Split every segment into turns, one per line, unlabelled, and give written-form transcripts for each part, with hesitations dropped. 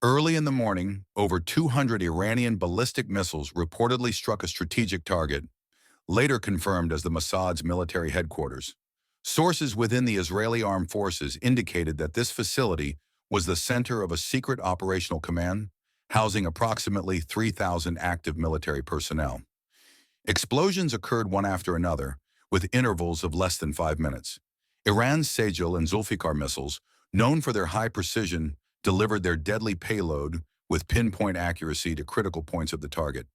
Early in the morning, over 200 Iranian ballistic missiles reportedly struck a strategic target, later confirmed as the Mossad's military headquarters. Sources within the Israeli armed forces indicated that this facility was the center of a secret operational command, housing approximately 3,000 active military personnel. Explosions occurred one after another, with intervals of less than 5 minutes. Iran's Sejal and Zulfikar missiles, known for their high precision, delivered their deadly payload with pinpoint accuracy to critical points of the target.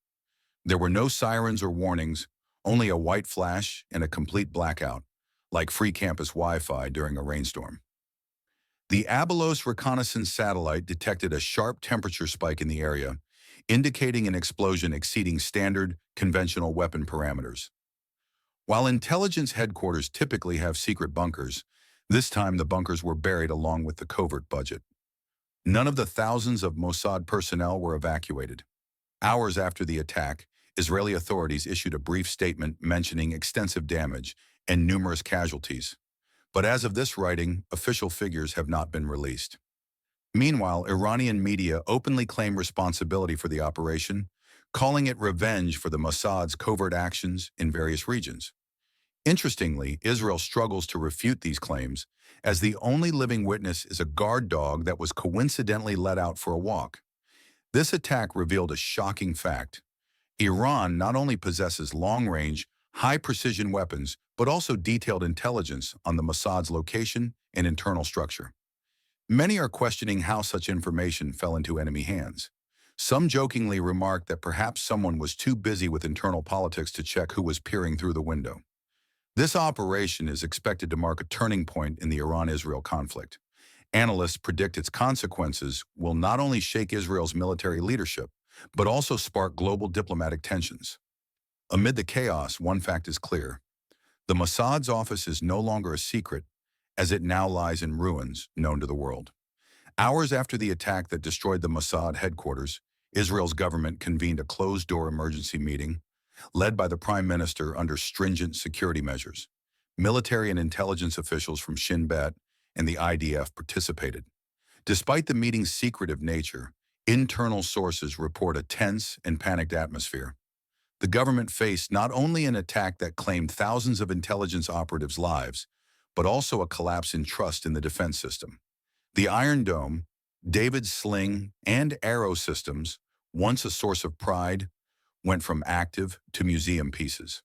There were no sirens or warnings, only a white flash and a complete blackout, like free campus Wi-Fi during a rainstorm. The Abylos reconnaissance satellite detected a sharp temperature spike in the area, indicating an explosion exceeding standard, conventional weapon parameters. While intelligence headquarters typically have secret bunkers, this time the bunkers were buried along with the covert budget. None of the thousands of Mossad personnel were evacuated. Hours after the attack, Israeli authorities issued a brief statement mentioning extensive damage and numerous casualties. But as of this writing, official figures have not been released. Meanwhile, Iranian media openly claim responsibility for the operation, calling it revenge for the Mossad's covert actions in various regions. Interestingly, Israel struggles to refute these claims, as the only living witness is a guard dog that was coincidentally let out for a walk. This attack revealed a shocking fact. Iran not only possesses long-range, high-precision weapons, but also detailed intelligence on the Mossad's location and internal structure. Many are questioning how such information fell into enemy hands. Some jokingly remarked that perhaps someone was too busy with internal politics to check who was peering through the window. This operation is expected to mark a turning point in the Iran-Israel conflict. Analysts predict its consequences will not only shake Israel's military leadership, but also spark global diplomatic tensions. Amid the chaos, one fact is clear. The Mossad's office is no longer a secret, as it now lies in ruins known to the world. Hours after the attack that destroyed the Mossad headquarters, Israel's government convened a closed-door emergency meeting, led by the Prime Minister under stringent security measures. Military and intelligence officials from Shin Bet and the IDF participated. Despite the meeting's secretive nature, internal sources report a tense and panicked atmosphere. The government faced not only an attack that claimed thousands of intelligence operatives' lives, but also a collapse in trust in the defense system. The Iron Dome, David's Sling, and Arrow systems, once a source of pride, went from active to museum pieces.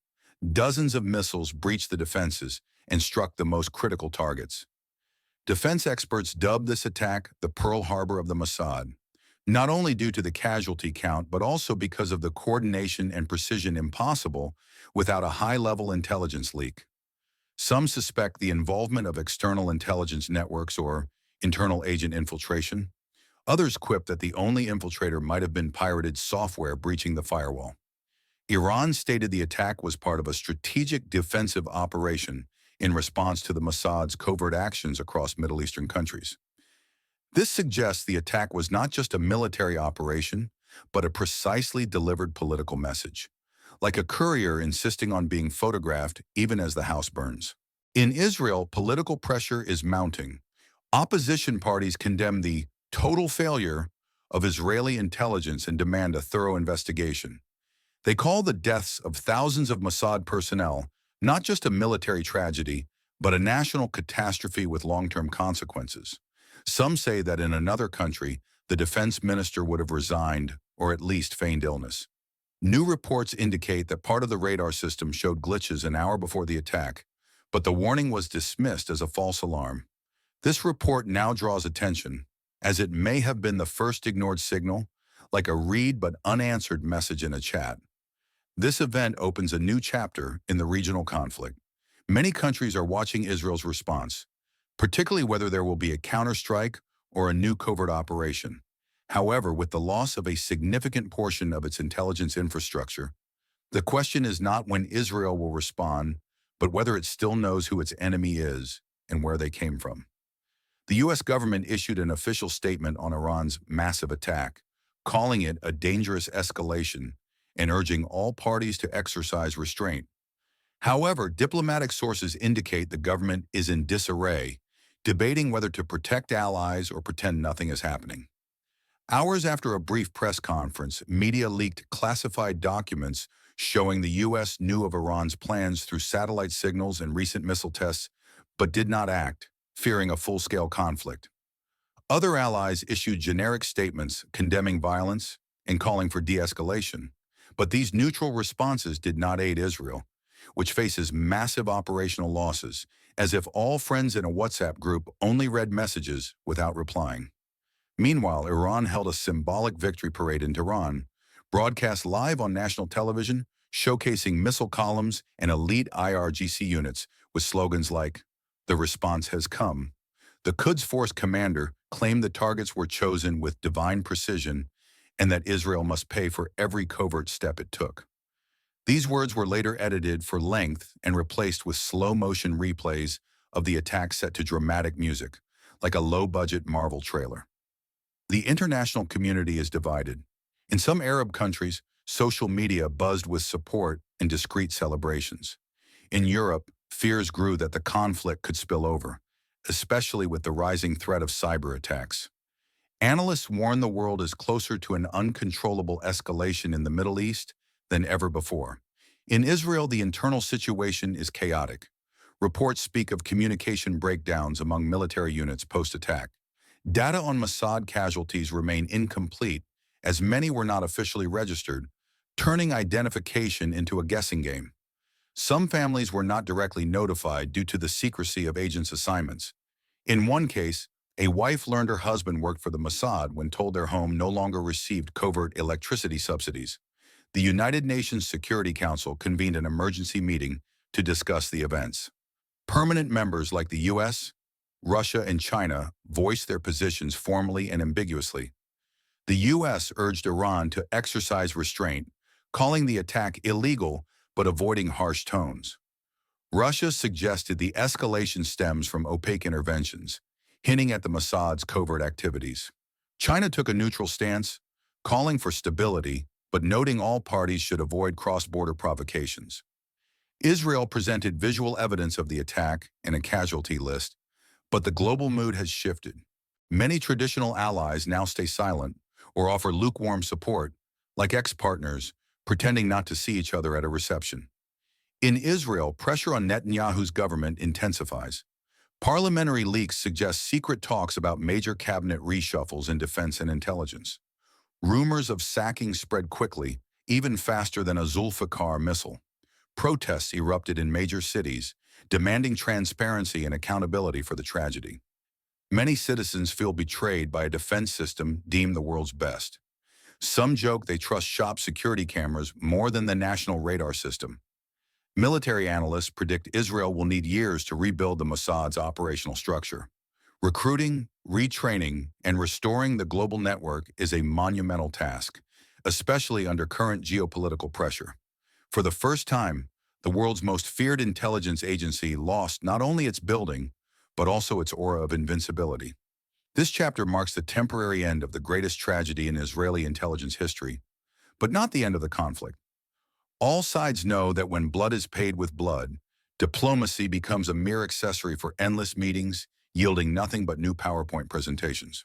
Dozens of missiles breached the defenses and struck the most critical targets. Defense experts dubbed this attack the Pearl Harbor of the Mossad, not only due to the casualty count, but also because of the coordination and precision impossible without a high-level intelligence leak. Some suspect the involvement of external intelligence networks or internal agent infiltration. Others quip that the only infiltrator might have been pirated software breaching the firewall. Iran stated the attack was part of a strategic defensive operation in response to the Mossad's covert actions across Middle Eastern countries. This suggests the attack was not just a military operation, but a precisely delivered political message, like a courier insisting on being photographed even as the house burns. In Israel, political pressure is mounting. Opposition parties condemn the total failure of Israeli intelligence and demand a thorough investigation. They call the deaths of thousands of Mossad personnel not just a military tragedy, but a national catastrophe with long-term consequences. Some say that in another country, the defense minister would have resigned or at least feigned illness. New reports indicate that part of the radar system showed glitches an hour before the attack, but the warning was dismissed as a false alarm. This report now draws attention, as it may have been the first ignored signal, like a read but unanswered message in a chat. This event opens a new chapter in the regional conflict. Many countries are watching Israel's response, particularly whether there will be a counterstrike or a new covert operation. However, with the loss of a significant portion of its intelligence infrastructure, the question is not when Israel will respond, but whether it still knows who its enemy is and where they came from. The U.S. government issued an official statement on Iran's massive attack, calling it a dangerous escalation and urging all parties to exercise restraint. However, diplomatic sources indicate the government is in disarray, debating whether to protect allies or pretend nothing is happening. Hours after a brief press conference, media leaked classified documents showing the U.S. knew of Iran's plans through satellite signals and recent missile tests, but did not act, fearing a full-scale conflict. Other allies issued generic statements condemning violence and calling for de-escalation, but these neutral responses did not aid Israel, which faces massive operational losses, as if all friends in a WhatsApp group only read messages without replying. Meanwhile, Iran held a symbolic victory parade in Tehran, broadcast live on national television, showcasing missile columns and elite IRGC units with slogans like, "The response has come." The Quds Force commander claimed the targets were chosen with divine precision and that Israel must pay for every covert step it took. These words were later edited for length and replaced with slow-motion replays of the attack set to dramatic music, like a low-budget Marvel trailer. The international community is divided. In some Arab countries, social media buzzed with support and discreet celebrations. In Europe, fears grew that the conflict could spill over, especially with the rising threat of cyber attacks. Analysts warn the world is closer to an uncontrollable escalation in the Middle East than ever before. In Israel, the internal situation is chaotic. Reports speak of communication breakdowns among military units post-attack. Data on Mossad casualties remain incomplete, as many were not officially registered, turning identification into a guessing game. Some families were not directly notified due to the secrecy of agents' assignments. In one case, a wife learned her husband worked for the Mossad when told their home no longer received covert electricity subsidies. The United Nations Security Council convened an emergency meeting to discuss the events. Permanent members like the U.S., Russia, and China voiced their positions formally and ambiguously. The U.S. urged Iran to exercise restraint, calling the attack illegal but avoiding harsh tones. Russia suggested the escalation stems from opaque interventions, hinting at the Mossad's covert activities. China took a neutral stance, calling for stability, but noting all parties should avoid cross-border provocations. Israel presented visual evidence of the attack and a casualty list, but the global mood has shifted. Many traditional allies now stay silent or offer lukewarm support, like ex-partners, pretending not to see each other at a reception. In Israel, pressure on Netanyahu's government intensifies. Parliamentary leaks suggest secret talks about major cabinet reshuffles in defense and intelligence. Rumors of sacking spread quickly, even faster than a Zulfikar missile. Protests erupted in major cities, demanding transparency and accountability for the tragedy. Many citizens feel betrayed by a defense system deemed the world's best. Some joke they trust shop security cameras more than the national radar system. Military analysts predict Israel will need years to rebuild the Mossad's operational structure. Recruiting, retraining, and restoring the global network is a monumental task, especially under current geopolitical pressure. For the first time, the world's most feared intelligence agency lost not only its building, but also its aura of invincibility. This chapter marks the temporary end of the greatest tragedy in Israeli intelligence history, but not the end of the conflict. All sides know that when blood is paid with blood, diplomacy becomes a mere accessory for endless meetings, yielding nothing but new PowerPoint presentations.